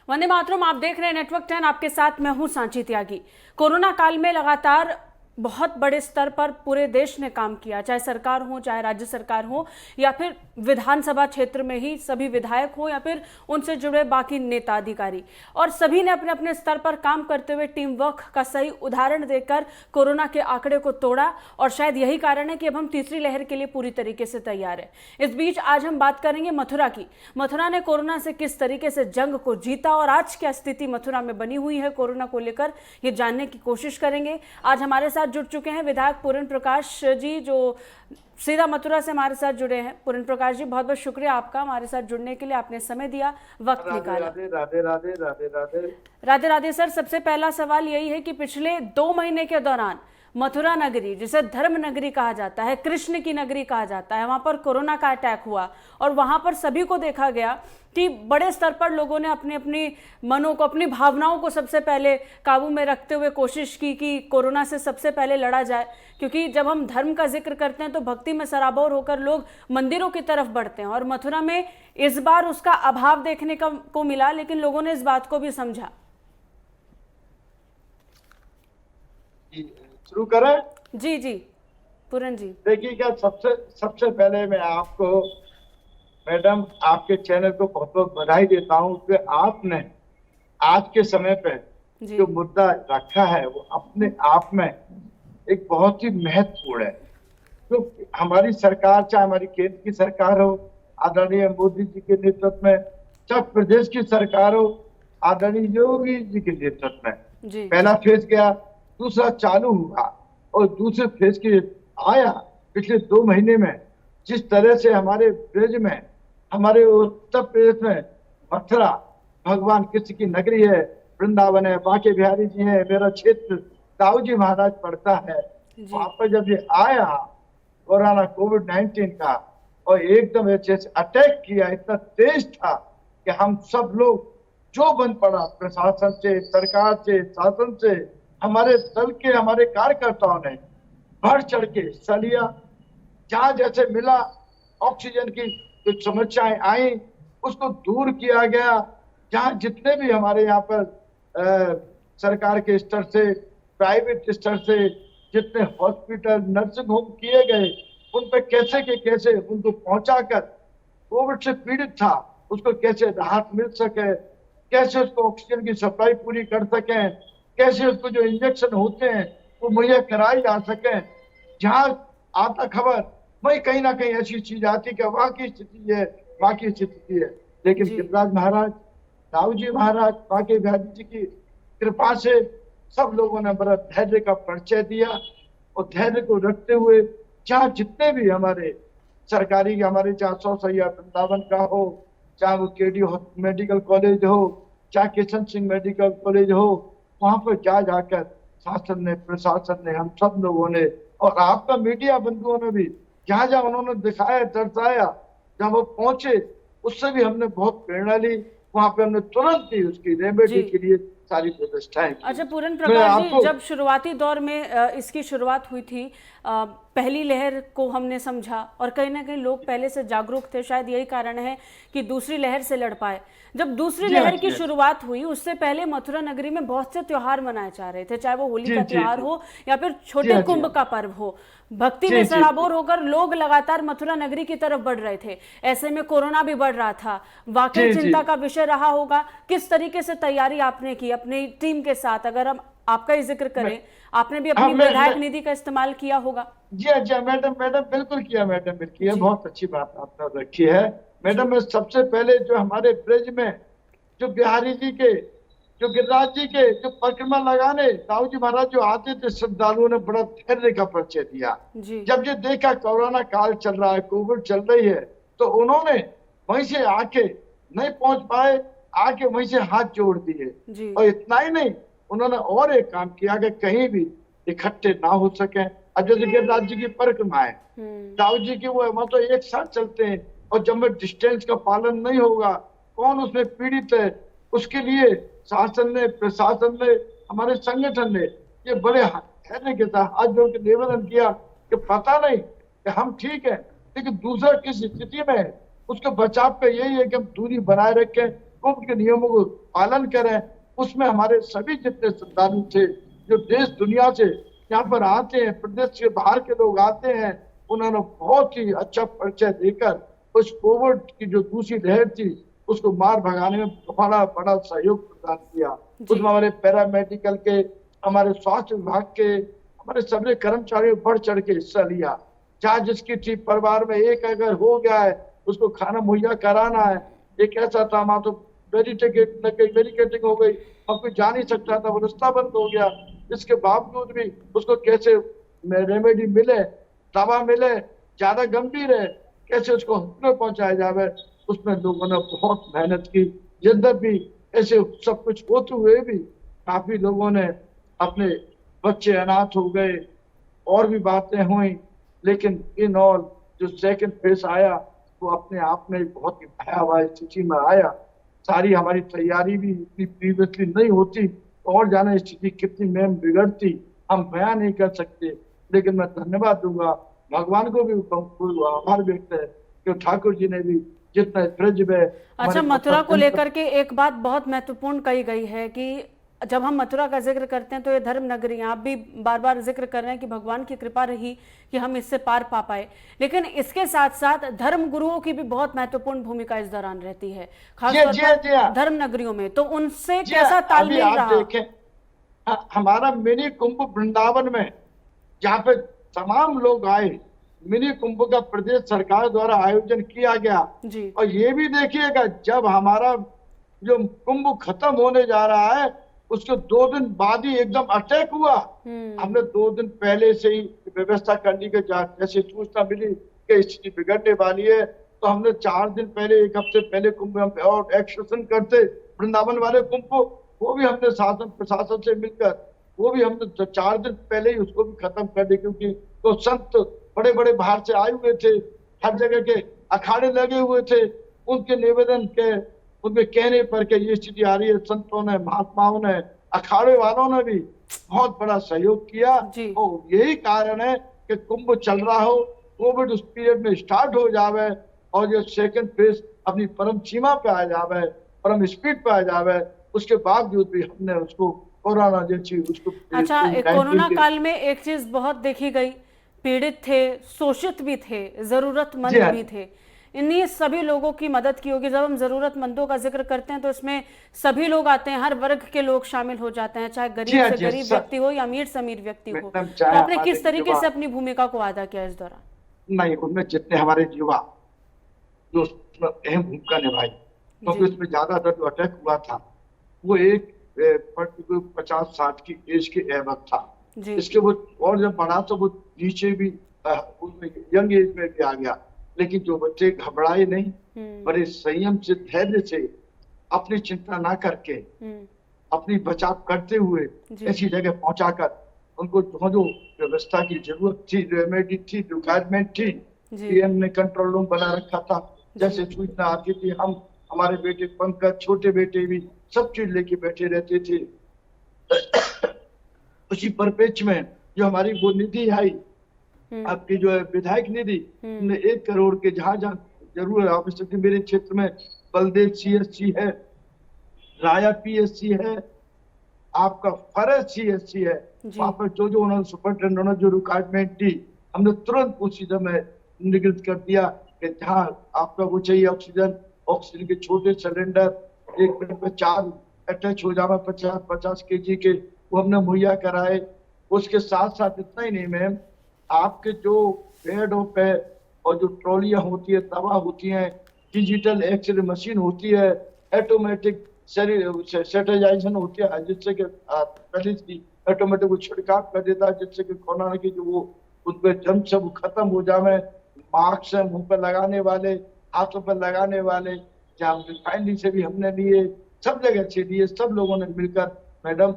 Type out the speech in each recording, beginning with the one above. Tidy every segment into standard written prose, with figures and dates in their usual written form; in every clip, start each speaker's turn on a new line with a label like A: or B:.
A: वंदे मातरम। आप देख रहे हैं नेटवर्क 10, आपके साथ मैं हूं सांची त्यागी। कोरोना काल में लगातार बहुत बड़े स्तर पर पूरे देश ने काम किया, चाहे सरकार हो, चाहे राज्य सरकार हो, या फिर विधानसभा क्षेत्र में ही सभी विधायक हो, या फिर उनसे जुड़े बाकी नेता अधिकारी, और सभी ने अपने अपने स्तर पर काम करते हुए टीम वर्क का सही उदाहरण देकर कोरोना के आंकड़े को तोड़ा। और शायद यही कारण है कि अब हम तीसरी लहर के लिए पूरी तरीके से तैयार है। इस बीच आज हम बात करेंगे मथुरा की। मथुरा ने कोरोना से किस तरीके से जंग को जीता और आज क्या स्थिति मथुरा में बनी हुई है कोरोना को लेकर, ये जानने की कोशिश करेंगे। आज हमारे साथ जुड़ चुके हैं विधायक पूर्ण प्रकाश जी, जो सीधा मथुरा से हमारे साथ जुड़े हैं। पूर्ण प्रकाश जी, बहुत बहुत शुक्रिया आपका हमारे साथ जुड़ने के लिए, आपने समय दिया, वक्त निकाला।
B: राधे राधे राधे राधे राधे
A: राधे राधे। सर, सबसे पहला सवाल यही है कि पिछले 2 महीने के दौरान मथुरा नगरी, जिसे धर्म नगरी कहा जाता है, कृष्ण की नगरी कहा जाता है, वहां पर कोरोना का अटैक हुआ और वहां पर सभी को देखा गया कि बड़े स्तर पर लोगों ने अपनी अपनी मनों को, अपनी भावनाओं को सबसे पहले काबू में रखते हुए कोशिश की कि कोरोना से सबसे पहले लड़ा जाए। क्योंकि जब हम धर्म का जिक्र करते हैं तो भक्ति में सराबोर होकर लोग मंदिरों की तरफ बढ़ते हैं, और मथुरा में इस बार उसका अभाव देखने को मिला, लेकिन लोगों ने इस बात को भी समझा।
B: शुरू करें?
A: जी जी पूरन जी।
B: देखिए, क्या सबसे पहले मैं आपको, मैडम, आपके चैनल को बहुत बहुत बधाई देता हूँ कि आपने आज के समय पे जो मुद्दा रखा है वो अपने आप में एक बहुत ही महत्वपूर्ण है। तो हमारी सरकार, चाहे हमारी केंद्र की सरकार हो आदरणीय मोदी जी के नेतृत्व में, चाहे प्रदेश की सरकार हो आदरणीय योगी जी के नेतृत्व में, पहला फेज गया, दूसरा चालू हुआ और दूसरे फेज के आया। पिछले 2 महीने में जिस तरह से हमारे ब्रज में, हमारे उत्तर प्रदेश में मथुरा भगवान कृष्ण की नगरी है, वृंदावन है, बांके बिहारी जी है, मेरा क्षेत्र दाऊ जी महाराज पड़ता है, वहां पर जब ये आया कोरोना कोविड-19 का और एकदम ऐसे अटैक किया, इतना तेज था कि हम सब लोग जो बन पड़ा, प्रशासन से, सरकार से, शासन से, हमारे दल के, हमारे कार्यकर्ताओं ने बढ़ चढ़ के हिस्सा लिया। जहां जैसे मिला ऑक्सीजन की कुछ समस्याएं आई उसको दूर किया गया। जहां जितने भी हमारे यहाँ पर सरकार के स्तर से, प्राइवेट स्तर से जितने हॉस्पिटल, नर्सिंग होम किए गए, उन पे कैसे के कैसे उनको पहुंचाकर कोविड से पीड़ित था उसको कैसे राहत मिल सके, कैसे उसको ऑक्सीजन की सप्लाई पूरी कर सके, कैसे उसको जो इंजेक्शन होते हैं वो मुहैया कराई जा सके। जहां आता खबर वही कहीं ना कहीं ऐसी चीज आती कि वहां की स्थिति है, वहां की स्थिति है। लेकिन गिरिराज महाराज, दाऊ जी महाराज, बांके बिहारी जी की कृपा से सब लोगों ने बड़ा धैर्य का परिचय दिया और धैर्य को रखते हुए जहाँ जितने भी हमारे सरकारी, हमारे चाहे 100 सैया वृंदावन का हो, चाहे वो केडी मेडिकल कॉलेज हो, चाहे किशन सिंह मेडिकल कॉलेज हो, वहां पर जाकर शासन ने, प्रशासन ने, हम सब लोगों ने और आपका मीडिया बंधुओं ने भी जहां जहां उन्होंने दिखाया, दर्शाया, जब वो पहुंचे उससे भी हमने बहुत प्रेरणा ली। वहां पे हमने तुरंत ही उसकी रेमेडी के लिए सारी व्यवस्थाएं की।
A: अच्छा पूर्ण प्रकाश जी, जब शुरुआती दौर में इसकी शुरुआत हुई थी, पहली लहर को हमने समझा और कहीं ना कहीं लोग पहले से जागरूक थे, शायद यही कारण है कि दूसरी लहर से लड़ पाए। जब दूसरी लहर की शुरुआत हुई उससे पहले मथुरा नगरी में बहुत से त्योहार मनाए जा रहे थे, चाहे वो होली का त्योहार हो या फिर छोटे कुंभ का पर्व हो। भक्ति में सराबोर होकर लोग लगातार मथुरा नगरी की तरफ बढ़ रहे थे। ऐसे में कोरोना भी बढ़ रहा था, वाकई चिंता का विषय रहा होगा। किस तरीके से तैयारी आपने की अपनी टीम के साथ? अगर हम आपका ही जिक्र करें, आपने भी अपनी विधायक निधि का इस्तेमाल किया होगा।
B: जी अच्छा मैडम, बिल्कुल किया मैडम, बिल्कुल, बहुत अच्छी बात आपने रखी है मैडम। मैं सबसे पहले जो हमारे ब्रज में जो बिहारी जी के, जो गिरिराज जी के जो परिक्रमा लगाने दाऊ जी महाराज जो आते थे, श्रद्धालुओं ने बड़ा धैर्य का परिचय दिया। जब ये देखा कोरोना काल चल रहा है, कोविड चल रही है, तो उन्होंने वहीं से आके, नहीं पहुंच पाए, आके वहीं से हाथ जोड़ दिए। और इतना ही नहीं, उन्होंने और एक काम किया कि कहीं भी इकट्ठे ना हो सके। अब जैसे गिरिराज जी की परिक्रमा है, दाऊ जी की, वो वहां तो एक साथ चलते हैं और जब में डिस्टेंस का पालन नहीं होगा, कौन उसमें पीड़ित है, उसके लिए शासन ने, प्रशासन ने, हमारे संगठन ने ये बड़े धैर्य के साथ आज जो निवेदन किया कि पता नहीं कि हम ठीक है लेकिन दूसरा किस स्थिति में है, उसके बचाव का यही है कि हम दूरी बनाए रखें, कोविड के नियमों को पालन करें। उसमें हमारे सभी जितने श्रद्धालु थे जो देश दुनिया से यहाँ पर आते हैं, प्रदेश के बाहर के लोग आते हैं, उन्होंने बहुत ही अच्छा परिचय देकर उस कोविड की जो दूसरी लहर थी उसको मार भगाने में बड़ा बड़ा सहयोग प्रदान किया। उसमें हमारे पैरामेडिकल के, हमारे स्वास्थ्य विभाग के, हमारे सभी कर्मचारियों बढ़ चढ़ के हिस्सा लिया। जहाँ जिसकी ठीक परिवार में एक अगर हो गया है उसको खाना मुहैया कराना है। एक ऐसा था वहां तो बैरिकेडिंग हो गई, अब कोई जा नहीं सकता था, वो रास्ता बंद हो गया। इसके बावजूद भी उसको कैसे रेमेडी मिले, दवा मिले, ज्यादा गंभीर है कैसे उसको हॉस्पिटल पहुंचाया जाए, उसमें लोगों ने बहुत मेहनत की। यद्यपि ऐसे सब कुछ होते हुए भी काफी लोगों ने अपने बच्चे अनाथ हो गए और भी बातें हुई, लेकिन इन ऑल जो सेकंड फेज आया वो अपने आप में बहुत ही भयावह स्थिति में आया। सारी हमारी तैयारी भी इतनी प्रीवियसली नहीं होती, और जाने स्थिति कितनी मैम बिगड़ती हम बयान नहीं कर सकते। लेकिन मैं धन्यवाद दूंगा, भगवान को भी आभार व्यक्त है कि ठाकुर जी ने भी जितना ब्रज में।
A: अच्छा, मथुरा को लेकर के एक बात बहुत महत्वपूर्ण कही गई है कि जब हम मथुरा का जिक्र करते हैं तो ये धर्म नगरी, आप भी बार बार जिक्र कर रहे हैं कि भगवान की कृपा रही कि हम इससे पार पा पाए, लेकिन इसके साथ साथ धर्म गुरुओं की भी बहुत महत्वपूर्ण भूमिका इस दौरान रहती है, खासतौर पर धर्म नगरियों में। तो उनसे कैसा तालमेल रहा?
B: देखें, हमारा मिनी कुंभ वृंदावन में जहाँ पे तमाम लोग आए, मिनी कुंभ का प्रदेश सरकार द्वारा आयोजन किया गया जी। और ये भी देखिएगा जब हमारा जो कुंभ खत्म होने जा रहा है उसके 2 दिन बाद ही एकदम अटैक हुआ। हमने 2 दिन पहले से ही व्यवस्था करने के जैसे सूचना मिली कि स्थिति बिगड़ने वाली है, तो हमने 4 दिन पहले, 1 हफ्ते पहले कुंभ और एक्शन करते वृंदावन वाले कुंभ को, वो भी हमने शासन प्रशासन से मिलकर वो भी हमने 4 दिन पहले ही उसको भी खत्म कर दी, क्योंकि तो संत बड़े बड़े बाहर से आए हुए थे, हर जगह के अखाड़े लगे हुए थे, उनके निवेदन के उनके कहने पर के ये स्थिति आ रही है। संतों ने, महात्माओं ने, अखाड़े वालों ने भी बहुत बड़ा सहयोग किया। और यही कारण है कि कुंभ चल रहा हो, कोविड उस पीरियड में स्टार्ट हो जावे और जो सेकंड फेज अपनी परम सीमा पे आ जावे, परम स्पीड पे आ जावे, उसके बावजूद भी हमने उसको कोरोना जैसी उसको।
A: अच्छा, कोरोना काल में एक चीज बहुत देखी गई, पीड़ित थे, शोषित भी थे, जरूरतमंद भी थे, इन्हीं सभी लोगों की मदद की होगी। जब हम जरूरतमंदों का जिक्र करते हैं तो इसमें सभी लोग आते हैं, हर वर्ग के लोग शामिल हो जाते हैं, चाहे गरीब से गरीब व्यक्ति हो या अमीर से अमीर व्यक्ति हो। तो आपने किस तरीके से अपनी भूमिका को अदा किया इस दौरान? नहीं,
B: उनमें जितने हमारे युवा जो अहम भूमिका निभाई, क्योंकि उसमें ज्यादातर जो अटैक हुआ था वो एक 50-60 की एज के एवज था। इसके वो और जब बढ़ा तो वो नीचे भी यंग एज में भी आ गया, लेकिन जो बच्चे घबराए नहीं, बड़े संयम से, धैर्य से, अपनी चिंता ना करके, अपनी बचाव करते हुए ऐसी जगह पहुंचाकर उनको जो व्यवस्था की जरूरत थी, रेमेडी थी, रिक्वायरमेंट थी, पीएम ने कंट्रोल रूम बना रखा था। जैसे सूचना आती थी, हम हमारे बेटे पंकज, छोटे बेटे भी सब चीज लेके बैठे रहते थे। उसी परिप्रेक्ष्य में जो हमारी वो निधि आई, आपकी जो है विधायक निधि, 1 करोड़ के जहाँ जरूर आवश्यक थी, मेरे क्षेत्र में बलदेव CSC है, राया PSC है, आपका फरज CSC है, वहां पर जो उन्होंने सुपरिटेंडेंट जो रिक्वायरमेंट दी, हमने तुरंत उसी समय निगृत कर दिया कि जहाँ आपका वो चाहिए ऑक्सीजन के छोटे सिलेंडर 1 मिनट में 4 अटैच हो जाए 50 kg के, वो हमने मुहैया कराए। उसके साथ साथ इतना ही नहीं मैम, आपके जो बेडों पे और जो ट्रॉलियां होती है, दवा होती है, डिजिटल एक्सरे मशीन होती है, ऑटोमेटिक सैनिटाइजेशन होती है, जिससे कि पहले की ऑटोमेटिक वो छिड़काव कर देता है, जिससे कि कोरोना की जो वो उसमें जम सब खत्म हो जाए। मास्क मुंह पर लगाने वाले, हाथों पर लगाने वाले, जहाँ रिफाइनरी से भी हमने लिए, सब जगह से लिए, सब लोगों ने मिलकर मैडम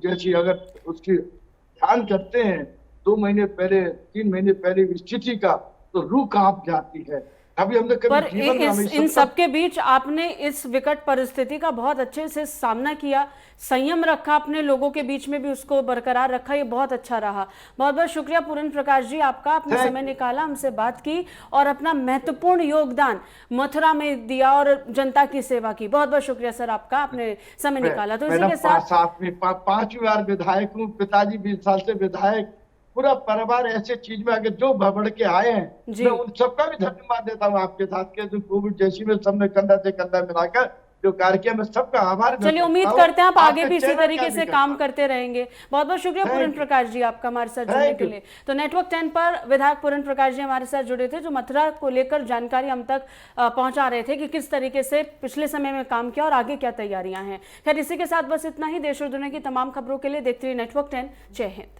B: जैसी अगर उसकी ध्यान करते हैं 2 महीने पहले, 3 महीने पहले स्थिति का, तो रूह कांप जाती है। अभी हमने
A: पर
B: कभी जीवन में
A: इन सबके बीच आपने इस विकट परिस्थिति का बहुत अच्छे से सामना किया, संयम रखा, अपने लोगों के बीच में भी उसको बरकरार रखा, ये बहुत अच्छा रहा। बहुत बहुत शुक्रिया पूरन प्रकाश जी आपका, आपने समय निकाला, हमसे बात की और अपना महत्वपूर्ण योगदान मथुरा में दिया और जनता की सेवा की। बहुत बहुत शुक्रिया सर आपका, आपने समय निकाला। तो इसी के साथ
B: में 5वीं बार विधायक हूँ, पिताजी 20 साल से विधायक, पूरा परिवार ऐसे चीज में आगे जो भबड़ के आए हैं, मैं उन सबका भी धन्यवाद देता हूँ आपके साथ के जो कोविड जैसी में सबने कंधा से कंधा मिलाकर जो कार्य किया, मैं सबका आभार।
A: चलिए उम्मीद करते हैं आप आगे भी इसी तरीके से काम करते रहेंगे। बहुत बहुत शुक्रिया पूरन प्रकाश जी आपका हमारे साथ जुड़ने के लिए। तो नेटवर्क 10 पर विधायक पूरन प्रकाश जी हमारे साथ जुड़े थे, जो मथुरा को लेकर जानकारी हम तक पहुंचा रहे थे कि किस तरीके से पिछले समय में काम किया और आगे क्या तैयारियां हैं। खैर इसी के साथ बस इतना ही। देश और दुनिया की तमाम खबरों के लिए देखते रहिए नेटवर्क 10। जय हिंद।